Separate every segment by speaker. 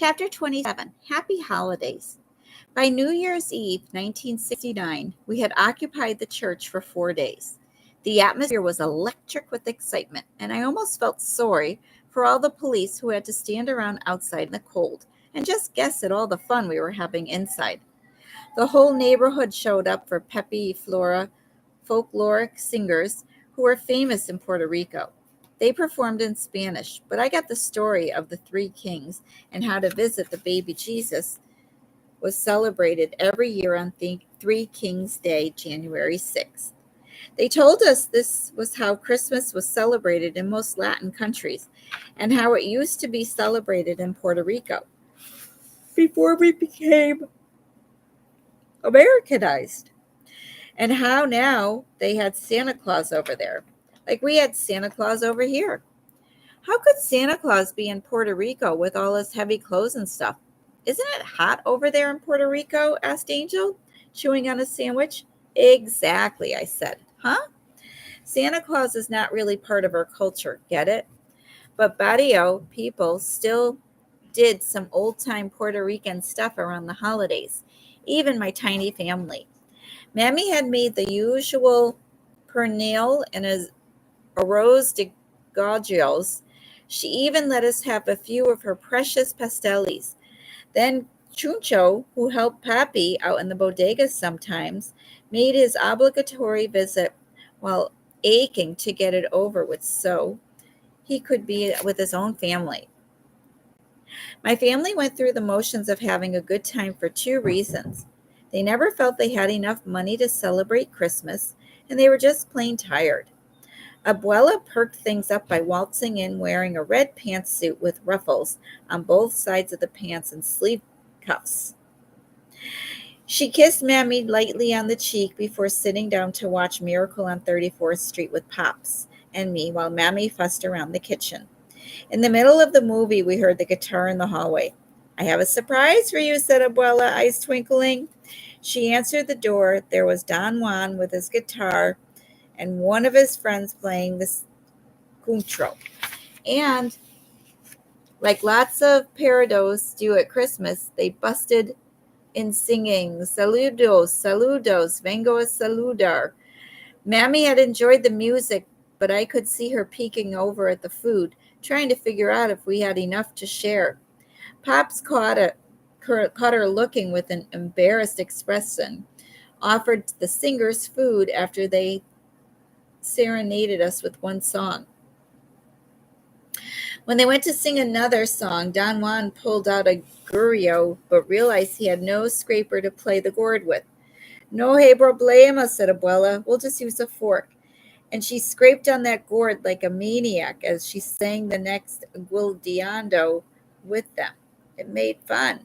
Speaker 1: Chapter 27, Happy Holidays. By New Year's Eve, 1969, we had occupied the church for 4 days. The atmosphere was electric with excitement, and I almost felt sorry for all the police who had to stand around outside in the cold and just guess at all the fun we were having inside. The whole neighborhood showed up for Pepe Flora, folkloric singers who were famous in Puerto Rico. They performed in Spanish, but I got the story of the three kings and how to visit the baby Jesus was celebrated every year on Three Kings Day, January 6th. They told us this was how Christmas was celebrated in most Latin countries and how it used to be celebrated in Puerto Rico before we became Americanized, and how now they had Santa Claus over there, like we had Santa Claus over here. How could Santa Claus be in Puerto Rico with all his heavy clothes and stuff? Isn't it hot over there in Puerto Rico? Asked Angel, chewing on a sandwich. Exactly, I said. Huh? Santa Claus is not really part of our culture, get it? But Barrio people still did some old time Puerto Rican stuff around the holidays, even my tiny family. Mammy had made the usual pernil and a arroz de gallos. She even let us have a few of her precious pasteles. Then Chuncho, who helped Papi out in the bodega sometimes, made his obligatory visit while aching to get it over with so he could be with his own family. My family went through the motions of having a good time for two reasons. They never felt they had enough money to celebrate Christmas, and they were just plain tired. Abuela perked things up by waltzing in wearing a red pantsuit with ruffles on both sides of the pants and sleeve cuffs. She kissed Mammy lightly on the cheek before sitting down to watch Miracle on 34th Street with Pops and me while Mammy fussed around the kitchen. In the middle of the movie, we heard the guitar in the hallway. I have a surprise for you, said Abuela, eyes twinkling. She answered the door. There was Don Juan with his guitar and one of his friends playing the concho. And like lots of parados do at Christmas, they busted in singing, Saludos, saludos, vengo a saludar. Mammy had enjoyed the music, but I could see her peeking over at the food, trying to figure out if we had enough to share. Pops caught her looking with an embarrassed expression, offered the singers food after they serenaded us with one song. When they went to sing another song, Don Juan pulled out a gurio, but realized he had no scraper to play the gourd with. No hay problema, said Abuela. We'll just use a fork. And she scraped on that gourd like a maniac as she sang the next guildeando with them. It made fun.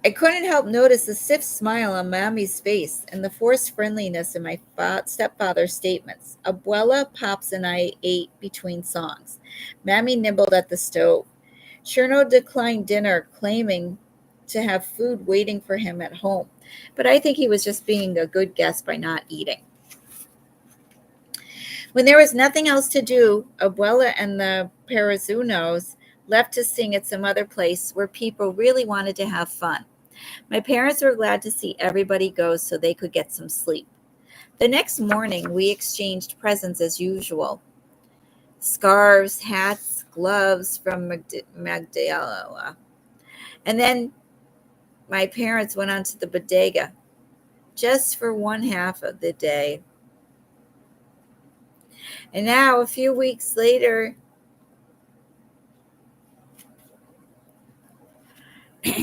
Speaker 1: I couldn't help notice the stiff smile on Mammy's face and the forced friendliness in my stepfather's statements. Abuela, Pops, and I ate between songs. Mammy nibbled at the stove. Cherno declined dinner, claiming to have food waiting for him at home, but I think he was just being a good guest by not eating. When there was nothing else to do, Abuela and the Parazunos left to sing at some other place where people really wanted to have fun. My parents were glad to see everybody go so they could get some sleep. The next morning, we exchanged presents as usual. Scarves, hats, gloves from Magdala. And then my parents went on to the bodega just for one half of the day. And now, a few weeks later,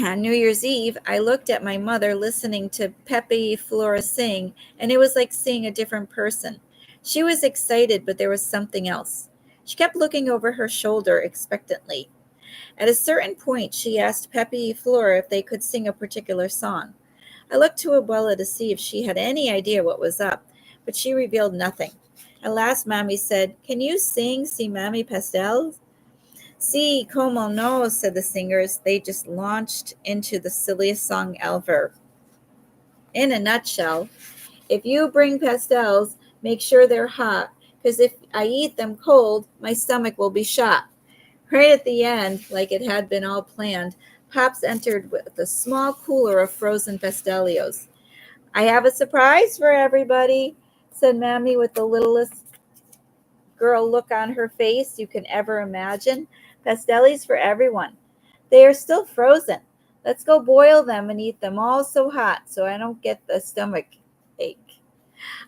Speaker 1: on New Year's Eve, I looked at my mother listening to Pepe Flora sing, and it was like seeing a different person. She was excited, but there was something else. She kept looking over her shoulder expectantly. At a certain point, she asked Pepe Flora if they could sing a particular song. I looked to Abuela to see if she had any idea what was up, but she revealed nothing. At last, Mommy said, "Can you sing Si Mami Pastel?" "Si, como no," said the singers. They just launched into the silliest song ever. In a nutshell, if you bring pastels, make sure they're hot, because if I eat them cold, my stomach will be shot. Right at the end, like it had been all planned, Pops entered with a small cooler of frozen pastelios. I have a surprise for everybody, said Mammy with the littlest girl look on her face you can ever imagine. Pastellis for everyone. They are still frozen. Let's go boil them and eat them all so hot so I don't get the stomach ache.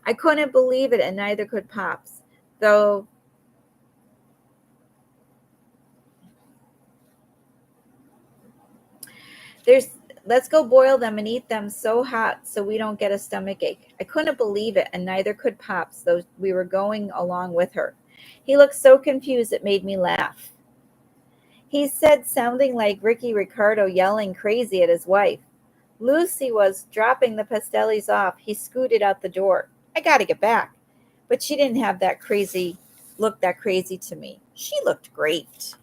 Speaker 1: I couldn't believe it, and neither could Pops, though there's let's go boil them and eat them so hot so we don't get a stomach ache. I couldn't believe it, and neither could Pops, though we were going along with her. He looked so confused it made me laugh. He said, sounding like Ricky Ricardo yelling crazy at his wife. Lucy was dropping the pastellis off. He scooted out the door. I got to get back. But she didn't have that crazy look that crazy to me. She looked great.